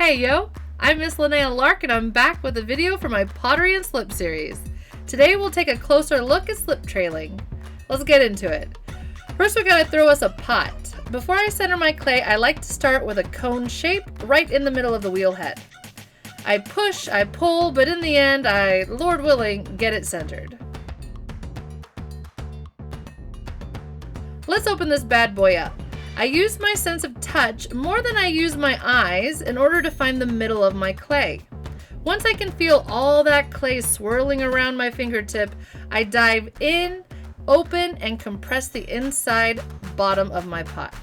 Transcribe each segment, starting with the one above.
Hey yo, I'm Miss Linnea Lark and I'm back with a video for my pottery and slip series. Today we'll take a closer look at slip trailing. Let's get into it. First we gotta throw us a pot. Before I center my clay, I like to start with a cone shape right in the middle of the wheel head. I push, I pull, but in the end I, Lord willing, get it centered. Let's open this bad boy up. I use my sense of touch more than I use my eyes in order to find the middle of my clay. Once I can feel all that clay swirling around my fingertip, I dive in, open, and compress the inside bottom of my pot.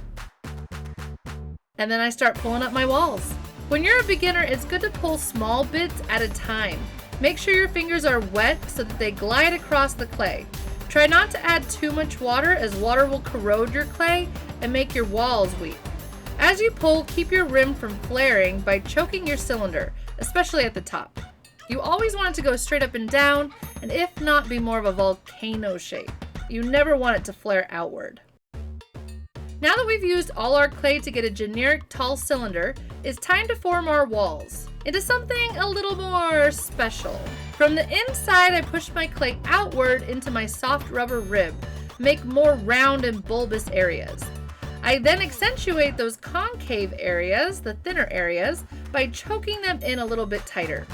And then I start pulling up my walls. When you're a beginner, it's good to pull small bits at a time. Make sure your fingers are wet so that they glide across the clay. Try not to add too much water, as water will corrode your clay and make your walls weak. As you pull, keep your rim from flaring by choking your cylinder, especially at the top. You always want it to go straight up and down, and if not, be more of a volcano shape. You never want it to flare outward. Now that we've used all our clay to get a generic tall cylinder, it's time to form our walls into something a little more special. From the inside, I push my clay outward into my soft rubber rib, make more round and bulbous areas. I then accentuate those concave areas, the thinner areas, by choking them in a little bit tighter.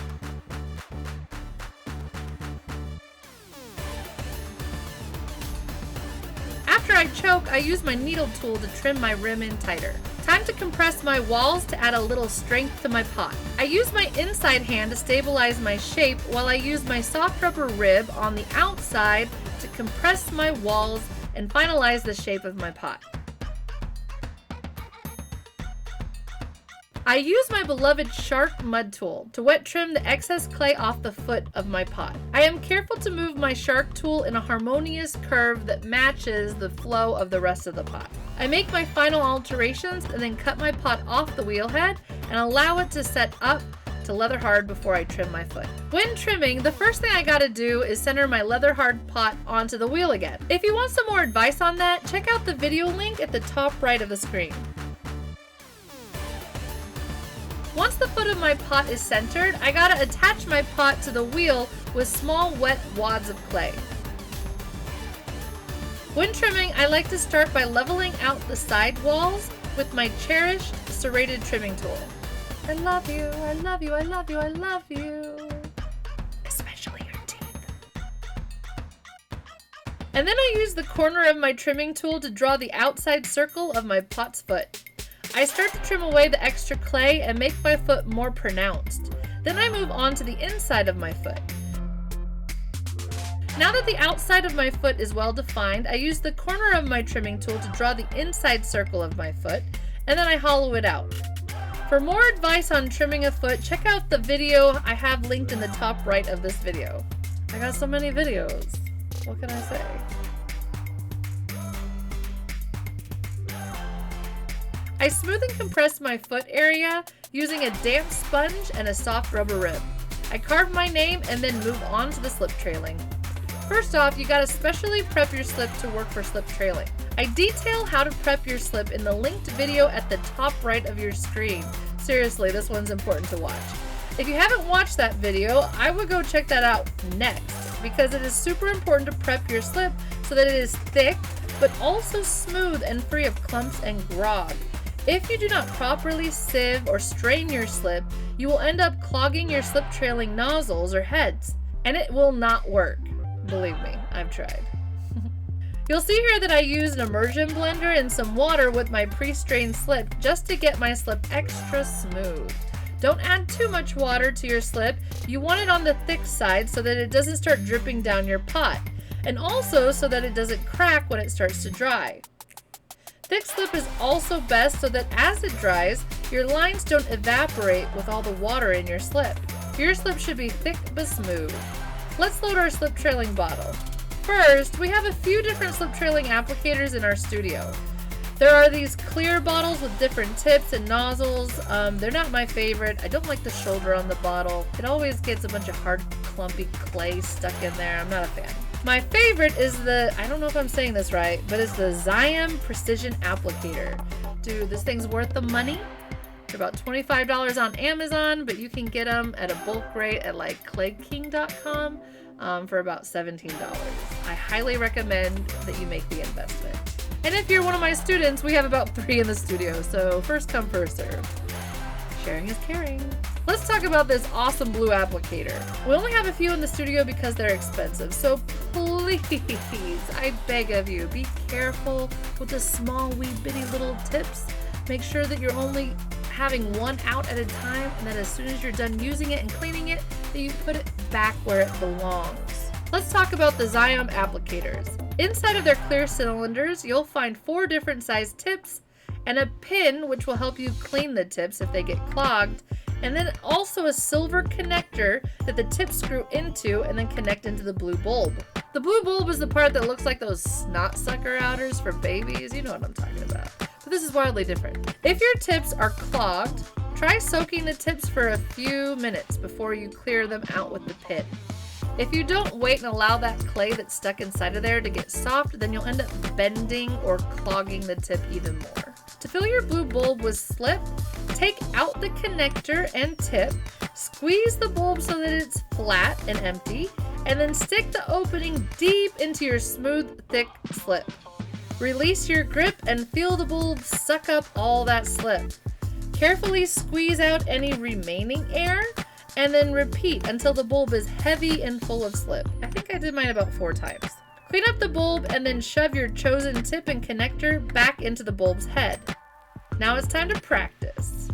After I choke, I use my needle tool to trim my rim in tighter. Time to compress my walls to add a little strength to my pot. I use my inside hand to stabilize my shape while I use my soft rubber rib on the outside to compress my walls and finalize the shape of my pot. I use my beloved Shark mud tool to wet trim the excess clay off the foot of my pot. I am careful to move my Shark tool in a harmonious curve that matches the flow of the rest of the pot. I make my final alterations and then cut my pot off the wheel head and allow it to set up to leather hard before I trim my foot. When trimming, the first thing I gotta do is center my leather hard pot onto the wheel again. If you want some more advice on that, check out the video link at the top right of the screen. Once the foot of my pot is centered, I gotta attach my pot to the wheel with small wet wads of clay. When trimming, I like to start by leveling out the side walls with my cherished serrated trimming tool. I love you, I love you, I love you, I love you. Especially your teeth. And then I use the corner of my trimming tool to draw the outside circle of my pot's foot. I start to trim away the extra clay and make my foot more pronounced. Then I move on to the inside of my foot. Now that the outside of my foot is well defined, I use the corner of my trimming tool to draw the inside circle of my foot, and then I hollow it out. For more advice on trimming a foot, check out the video I have linked in the top right of this video. I got so many videos. What can I say? I smooth and compress my foot area using a damp sponge and a soft rubber rib. I carve my name and then move on to the slip trailing. First off, you gotta specially prep your slip to work for slip trailing. I detail how to prep your slip in the linked video at the top right of your screen. Seriously, this one's important to watch. If you haven't watched that video, I would go check that out next, because it is super important to prep your slip so that it is thick, but also smooth and free of clumps and grog. If you do not properly sieve or strain your slip, you will end up clogging your slip trailing nozzles or heads, and it will not work. Believe me, I've tried. You'll see here that I used an immersion blender and some water with my pre-strained slip just to get my slip extra smooth. Don't add too much water to your slip. You want it on the thick side so that it doesn't start dripping down your pot, and also so that it doesn't crack when it starts to dry. Thick slip is also best so that as it dries, your lines don't evaporate with all the water in your slip. Your slip should be thick but smooth. Let's load our slip trailing bottle. First, we have a few different slip trailing applicators in our studio. There are these clear bottles with different tips and nozzles. They're not my favorite. I don't like the shoulder on the bottle. It always gets a bunch of hard, clumpy clay stuck in there. I'm not a fan. My favorite is the, I don't know if I'm saying this right, but it's the Xiem Precision Applicator. Dude, this thing's worth the money. They're about $25 on Amazon, but you can get them at a bulk rate at like clayking.com for about $17. I highly recommend that you make the investment. And if you're one of my students, we have about 3 in the studio, so first come, first serve. Sharing is caring. Let's talk about this awesome blue applicator. We only have a few in the studio because they're expensive, so please, I beg of you, be careful with the small wee bitty little tips. Make sure that you're only having one out at a time, and that as soon as you're done using it and cleaning it, that you put it back where it belongs. Let's talk about the Xiem applicators. Inside of their clear cylinders, you'll find 4 different size tips and a pin which will help you clean the tips if they get clogged, and then also a silver connector that the tips screw into and then connect into the blue bulb. The blue bulb is the part that looks like those snot sucker outers for babies. You know what I'm talking about. But this is wildly different. If your tips are clogged, try soaking the tips for a few minutes before you clear them out with the pin. If you don't wait and allow that clay that's stuck inside of there to get soft, then you'll end up bending or clogging the tip even more. To fill your blue bulb with slip, take out the connector and tip, squeeze the bulb so that it's flat and empty, and then stick the opening deep into your smooth, thick slip. Release your grip and feel the bulb suck up all that slip. Carefully squeeze out any remaining air, and then repeat until the bulb is heavy and full of slip. I think I did mine about 4 times. Clean up the bulb and then shove your chosen tip and connector back into the bulb's head. Now it's time to practice.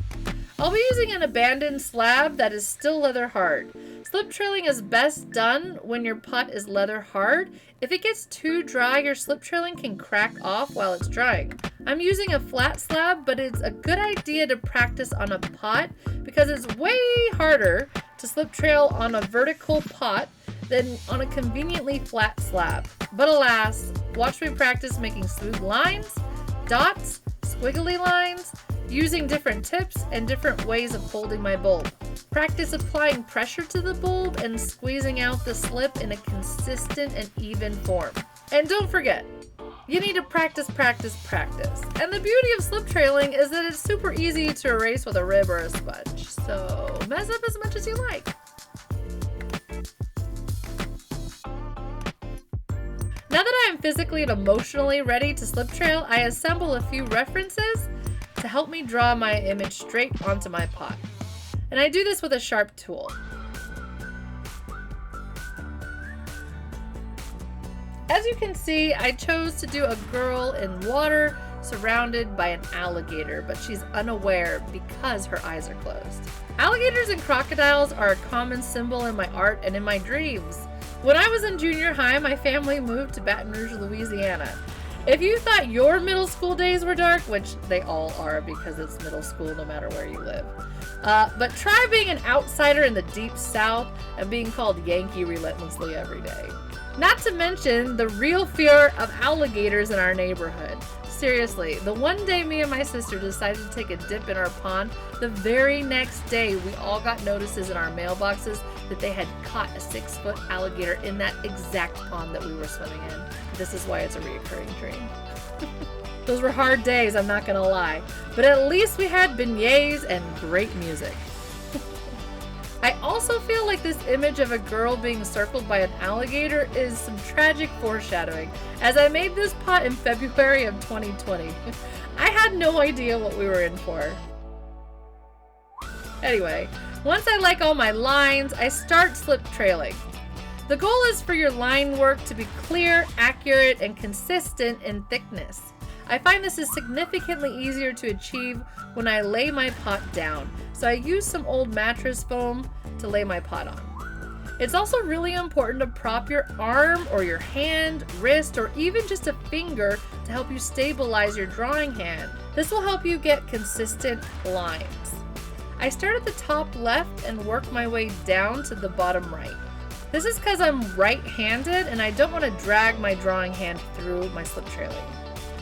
I'll be using an abandoned slab that is still leather hard. Slip trailing is best done when your pot is leather hard. If it gets too dry, your slip trailing can crack off while it's drying. I'm using a flat slab, but it's a good idea to practice on a pot because it's way harder to slip trail on a vertical pot than on a conveniently flat slab. But alas, watch me practice making smooth lines, dots, squiggly lines, using different tips and different ways of holding my bulb. Practice applying pressure to the bulb and squeezing out the slip in a consistent and even form. And don't forget, you need to practice, practice, practice. And the beauty of slip trailing is that it's super easy to erase with a rib or a sponge. So mess up as much as you like. Now that I am physically and emotionally ready to slip trail, I assemble a few references to help me draw my image straight onto my pot. And I do this with a sharp tool. As you can see, I chose to do a girl in water surrounded by an alligator, but she's unaware because her eyes are closed. Alligators and crocodiles are a common symbol in my art and in my dreams. When I was in junior high, my family moved to Baton Rouge, Louisiana. If you thought your middle school days were dark, which they all are because it's middle school no matter where you live, but try being an outsider in the deep south and being called Yankee relentlessly every day. Not to mention the real fear of alligators in our neighborhood. Seriously, the one day me and my sister decided to take a dip in our pond, the very next day we all got notices in our mailboxes that they had caught a 6-foot alligator in that exact pond that we were swimming in. This is why it's a reoccurring dream. Those were hard days, I'm not gonna lie. But at least we had beignets and great music. I also feel like this image of a girl being circled by an alligator is some tragic foreshadowing, as I made this pot in February of 2020. I had no idea what we were in for. Anyway, once I like all my lines, I start slip trailing. The goal is for your line work to be clear, accurate, and consistent in thickness. I find this is significantly easier to achieve when I lay my pot down, so I use some old mattress foam to lay my pot on. It's also really important to prop your arm or your hand, wrist, or even just a finger to help you stabilize your drawing hand. This will help you get consistent lines. I start at the top left and work my way down to the bottom right. This is because I'm right-handed and I don't want to drag my drawing hand through my slip trailing.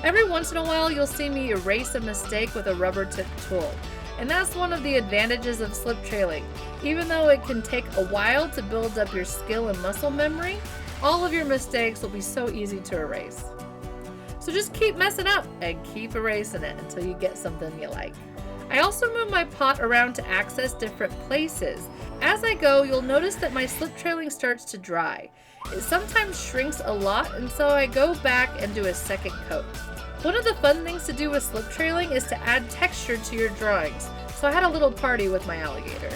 Every once in a while, you'll see me erase a mistake with a rubber tip tool. And that's one of the advantages of slip trailing. Even though it can take a while to build up your skill and muscle memory, all of your mistakes will be so easy to erase. So just keep messing up and keep erasing it until you get something you like. I also move my pot around to access different places. As I go, you'll notice that my slip trailing starts to dry. It sometimes shrinks a lot, and so I go back and do a second coat. One of the fun things to do with slip trailing is to add texture to your drawings, so I had a little party with my alligator.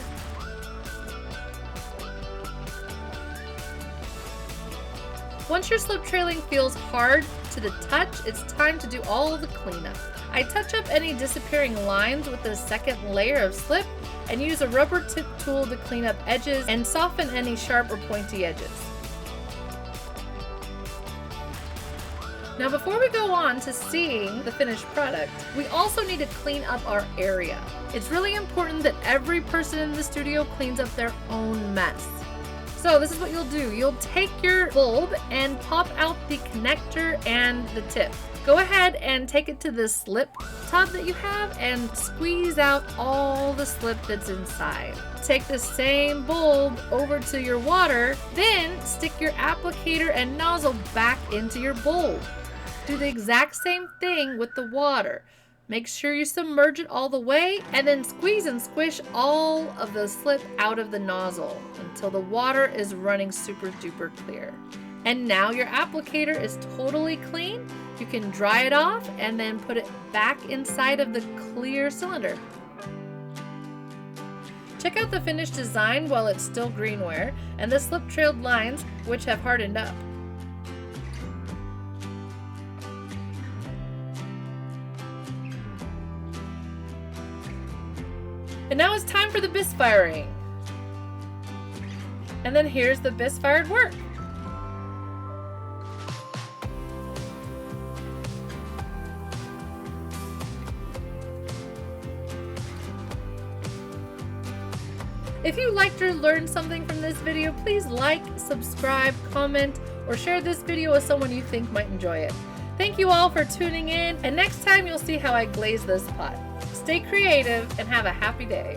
Once your slip trailing feels hard to the touch, it's time to do all the cleanup. I touch up any disappearing lines with a second layer of slip and use a rubber tip tool to clean up edges and soften any sharp or pointy edges. Now before we go on to seeing the finished product, we also need to clean up our area. It's really important that every person in the studio cleans up their own mess. So this is what you'll do. You'll take your bulb and pop out the connector and the tip. Go ahead and take it to the slip tub that you have and squeeze out all the slip that's inside. Take the same bulb over to your water, then stick your applicator and nozzle back into your bulb. Do the exact same thing with the water. Make sure you submerge it all the way and then squeeze and squish all of the slip out of the nozzle until the water is running super duper clear. And now your applicator is totally clean. You can dry it off and then put it back inside of the clear cylinder. Check out the finished design while it's still greenware and the slip trailed lines which have hardened up. And now it's time for the bisque firing. And then here's the bisque fired work. If you liked or learned something from this video, please like, subscribe, comment, or share this video with someone you think might enjoy it. Thank you all for tuning in, and next time you'll see how I glaze this pot. Stay creative and have a happy day.